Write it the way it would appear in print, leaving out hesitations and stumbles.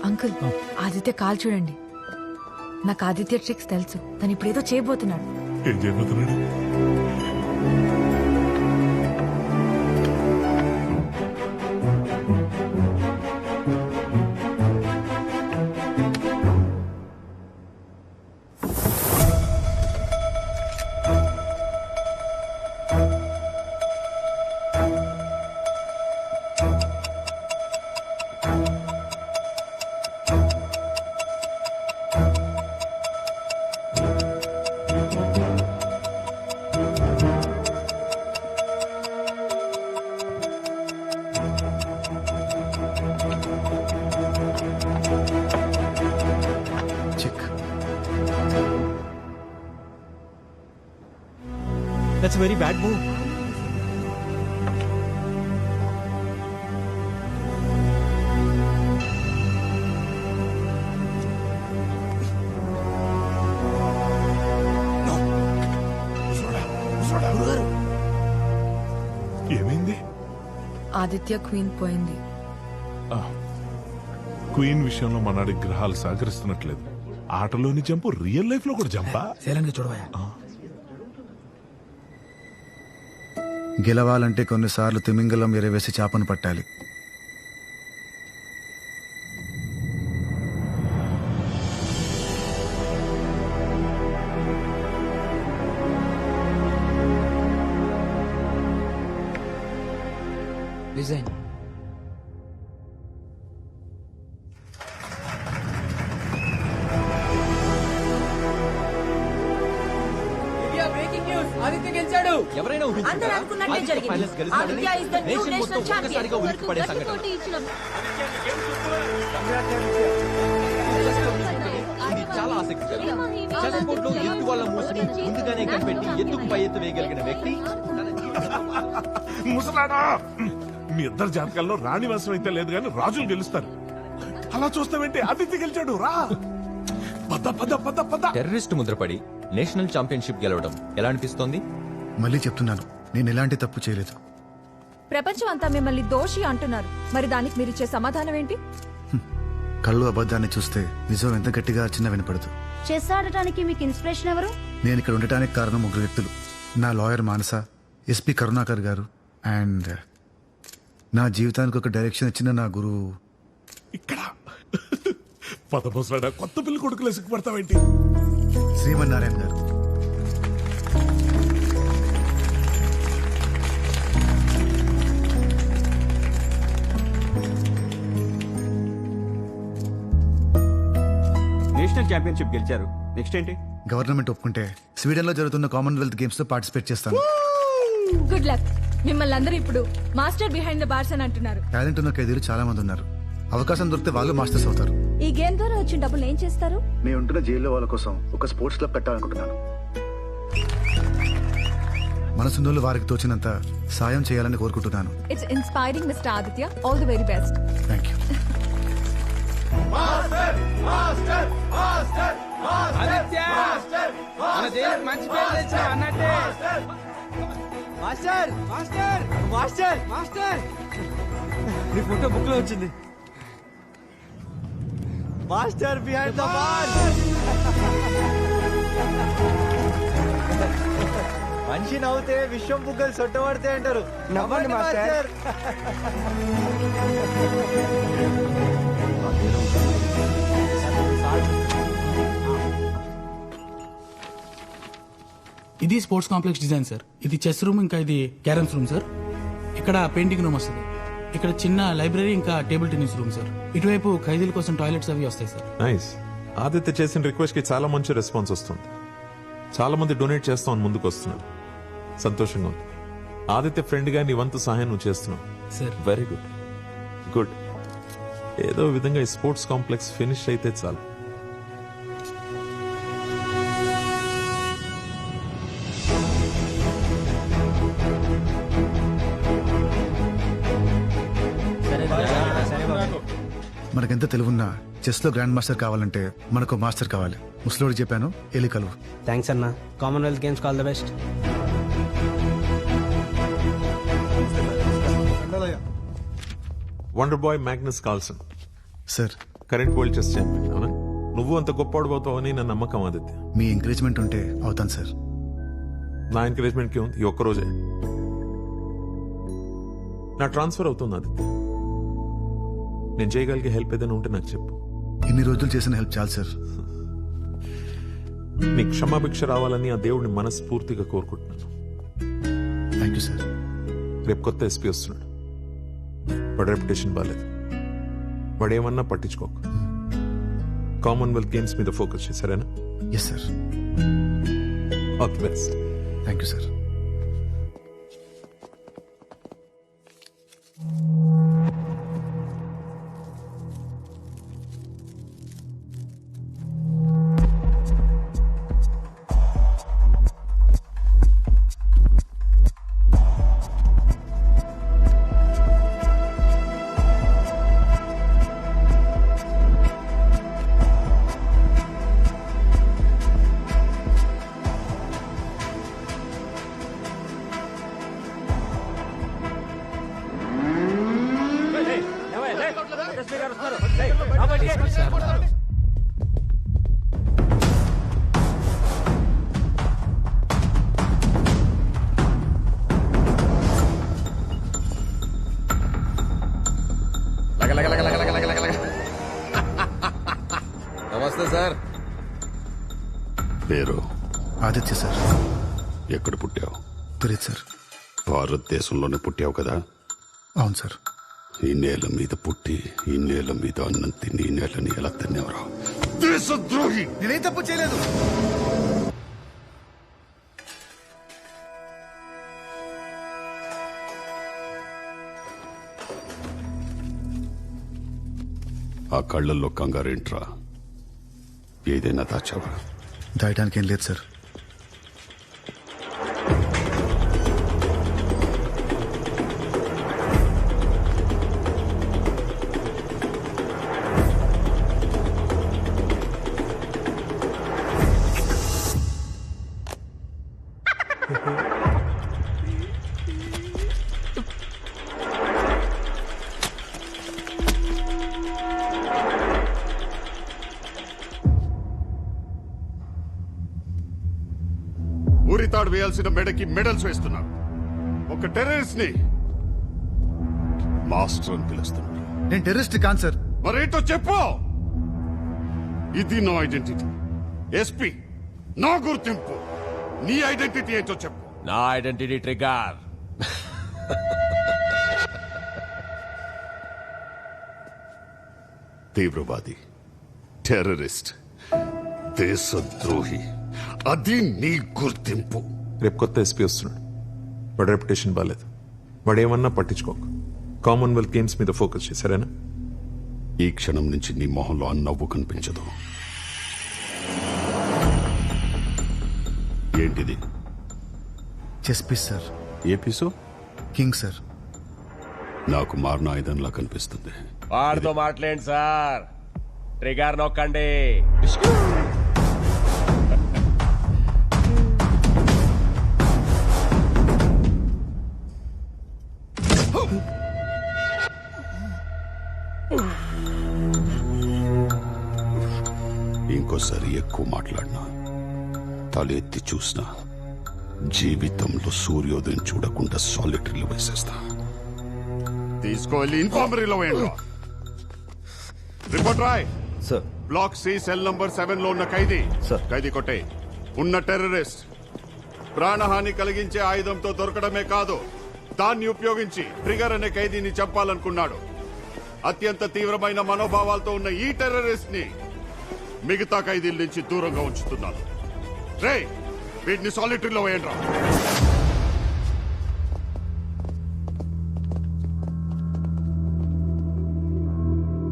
Uncle, Aditya call చూడండి. నాకు Aditya tricks తెలుసు. తను ఇప్పుడేదో చేయబోతున్నాడు. ఏం చేయబోతున్నాడు? That's a very bad move. ఏమైంది? ఆదిత్య క్వీన్ పోయింది. క్వీన్ విషయంలో మనాడి గ్రహాలు సహకరిస్తున్నట్లేదు. ఆటలోని జంపు రియల్ లైఫ్ లో కూడా జంపా? చూడవా. గెలవాలంటే కొన్నిసార్లు తిమింగలం ఎరవేసి చేపను పట్టాలి. డిజైన్ ఆదిత్య గెలిచాడు. ఎవరైనా అందరూ అనుకున్నట్టే జరిగింది. Aditya is the new national champion. ఇది చాలా ఆసక్తికరం. చెస్ బోర్డ్ లో ఎత్తు వాళ్ళ మూసిని ముందుగానే కనిపెట్టి ఎత్తుకు పై ఎత్తు వేయగలిగిన వ్యక్తి ముసలాడా, మీ ఇద్దరు జాతకాల్లో రాణి వంశం అయితే లేదు కానీ రాజులు గెలుస్తారు. అలా చూస్తావేంటి? ఆదిత్య గెలిచాడు. రా పద పద పద పద. టెర్రరిస్ట్ ముద్రపడి నేషనల్ ఛాంపియన్షిప్ గెలవడం ఎలా అనిపిస్తోంది? మళ్ళీ చెప్తున్నాను, నేను ఎలాంటి తప్పు చేయలేదు. ప్రపంచం అంతా మిమ్మల్ని దోషి అంటున్నారు. మరి దానికి మీరిచ్చే సమాధానం ఏంటి? కళ్ళు అబద్ధాన్ని చూస్తే నిజం ఎంత గట్టిగా చిన్న వినపడదు. చెస్ ఆడటానికి మీకు ఇన్స్పిరేషన్ ఎవరు? నేను ఇక్కడ ఉండటానికి కారణం ముగ్గురు వ్యక్తులు. నా లాయర్ మానస, ఎస్పీ కరుణాకర్ గారు, అండ్ నా జీవితానికి ఒక డైరెక్షన్ ఇచ్చిన నా గురువు ఇక్కడ. పద ముసలాడా, కొత్త పిల్లి కొడుకులే సిగ్గుపడతావేంటి? శ్రీమన్నారాయణ గారు. నేషనల్ ఛాంపియన్షిప్ గెలిచారు. నెక్స్ట్ ఏంటి? గవర్నమెంట్ ఒప్పుకుంటే స్వీడన్ లో జరుగుతున్న కామన్వెల్త్ గేమ్స్ లో పార్టిసిపేట్ చేస్తాను. Good luck. మిమ్మల్ని అందరూ ఇప్పుడు మాస్టర్ బిహైండ్ ద బార్స్ అని అంటున్నారు. టాలెంట్ ఉన్న ఖైదీలు చాలా మంది ఉన్నారు. అవకాశం దొరికితే వాళ్ళు మాస్టర్స్ అవుతారు. ఈ గేమ్ ద్వారా వచ్చిన డబ్బులు ఏం చేస్తారు? నేను ఉంటున్న జైల్లో వాళ్ళ కోసం ఒక స్పోర్ట్స్ క్లబ్ పెట్టాలనుకుంటున్నాను. మనసున్నోళ్ళు వారికి తోచినంత సాయం చేయాలని కోరుకుంటున్నాను. It's inspiring mister Aditya. All the very best. Thank you. Master master master master నీ ఫోటో బుక్ లో వచ్చింది. Master behind the bar. మనిషి నవ్వుతే విశ్వం బుగ్గలు సొట్టబడితే అంటారు. నవ్వండి మాస్టర్. ఇది స్పోర్ట్స్ కాంప్లెక్స్ డిజైన్ సార్. ఇది చెస్ రూమ్, ఇంకా ఇది క్యారమ్స్ రూమ్ సార్. ఇక్కడ పెయింటింగ్ రూమ్ వస్తుంది. ఇక్కడ చిన్న లైబ్రరీ, ఇంకా టేబుల్ టెన్నిస్ రూమ్ సార్. ఇటువైపు ఖైదీల కోసం టాయిలెట్స్ అవి వస్తాయి సార్. నైస్. ఆదిత్య చేసిన రిక్వెస్ట్ కి చాలా మంచి రెస్పాన్స్ వస్తుంది. చాలా మంది డొనేట్ చేస్తామని ముందుకు వస్తున్నారు. సంతోషంగా ఉంది. ఆదిత్య ఫ్రెండ్ గా నీ వంతు సహాయం నువ్వు చేస్తున్నావు సార్. Very good good. ఏదో విధంగా ఈ స్పోర్ట్స్ కాంప్లెక్స్ ఫినిష్ అయితే చాలు. మనకెంత తెలివున్నా చెస్ లో గ్రాండ్ మాస్టర్ కావాలంటే మనకు మాస్టర్ కావాలి. ముసలోడు చెప్పాను, ఎలి కలువు. థ్యాంక్స్ అన్న. Commonwealth Games all the best. Wonder boy Magnus Carlsen sir current world chess champion అవునా? నువ్వు అంత గొప్ప అవుతావని నా నమ్మకం ఆదిత్య. మీ ఎంకరేజ్మెంట్ ఉంటే అవుతాను సార్. నా ఎంకరేజ్మెంట్కి ఉంది ఈ ఒక్కరోజే. నా ట్రాన్స్ఫర్ అవుతుంది ఆదిత్య. నేను చేయగలిగే హెల్ప్ ఏదైనా ఉంటే నాకు చెప్పు. ఇన్ని రోజులు చేసిన హెల్ప్ చాలు సార్. నీ క్షమాభిక్ష రావాలని ఆ దేవుడిని మనస్ఫూర్తిగా కోరుకుంటున్నాను. Thank you sir. రేపు కొత్త ఎస్పీ వస్తున్నాడు. వాడి రెప్యుటేషన్ బాగాలేదు. వాడు ఏమన్నా పట్టించుకోకు. కామన్వెల్త్ గేమ్స్ మీద ఫోకస్ చేశారేనా? Yes sir. All the best. Thank you sir. నమస్తే సార్. పేరు ఆదిత్య సార్. ఎక్కడ పుట్టావు? తెలియదు సార్. భారతదేశంలోనే పుట్టావు కదా? అవును సార్. ఈ నేల మీద పుట్టి ఈ నేల మీద అన్నం తిని ఈ నేలని ఎలా తినేవరా దేశద్రోహి! నేనేం తప్పు చేయలేదు. ఆ కళ్ళల్లో కంగారేంట్రా? ఏదైనా దాచావా? దాయడానికి ఏం లేదు సార్. ఊరితాడు వేయాల్సిన మెడకి మెడల్స్ వేస్తున్నారు. ఒక టెర్రరిస్ట్ ని మాస్టర్ అని పిలుస్తున్నారు. నేను టెర్రరిస్ట్ కాను సార్. మరేంటో చెప్పు. ఇది నా ఐడెంటిటీ. ఎస్పీ నా గుర్తింపు. నీ ఐడెంటిటీ ఏంటో చెప్పు. నా ఐడెంటిటీ ట్రిగర్. తీవ్రవాది, టెర్రరిస్ట్, దేశద్రోహి, అది నీ గుర్తింపు. రేపు కొత్త ఎస్పీ వస్తున్నాడు. వాడి రెప్యుటేషన్ బాగాలేదు. వాడు ఏమన్నా పట్టించుకోకు. కామన్వెల్త్ గేమ్స్ మీద ఫోకస్ చేశారేనా? ఈ క్షణం నుంచి నీ మొహంలో ఆ నవ్వు కనిపించదు. ఏంటిది? Chess piece sir. ఏ పీసు? King sir. నాకు మారిన ఆయుధంలా కనిపిస్తుంది. వాడితో మాట్లాడండి సార్. ట్రిగర్ నొక్కండి. ఇంకోసారి ఎక్కువ మాట్లాడినా, తలెత్తి చూసినా, జీవితంలో సూర్యోదయం చూడకుండా సాలిటరీలో వేసేస్తా. తీసుకోవాలి. ఇన్ఫార్మరీలో వేయండి. రిపోర్ట్ రాయ్. Sir. Block C cell number 7 లో ఉన్న ఖైదీ. సార్. ఖైదీ కొట్టే. ఉన్న టెర్రరిస్ట్ ప్రాణహాని కలిగించే ఆయుధంతో దొరకడమే కాదు, దాన్ని ఉపయోగించి ట్రిగర్ అనే ఖైదీని చంపాలనుకున్నాడు. అత్యంత తీవ్రమైన మనోభావాలతో ఉన్న ఈ టెర్రరిస్ట్ ని మిగతా ఖైదీల నుంచి దూరంగా ఉంచుతున్నాను. రే, వీటిని సాలిటరీలో వేయండి రా.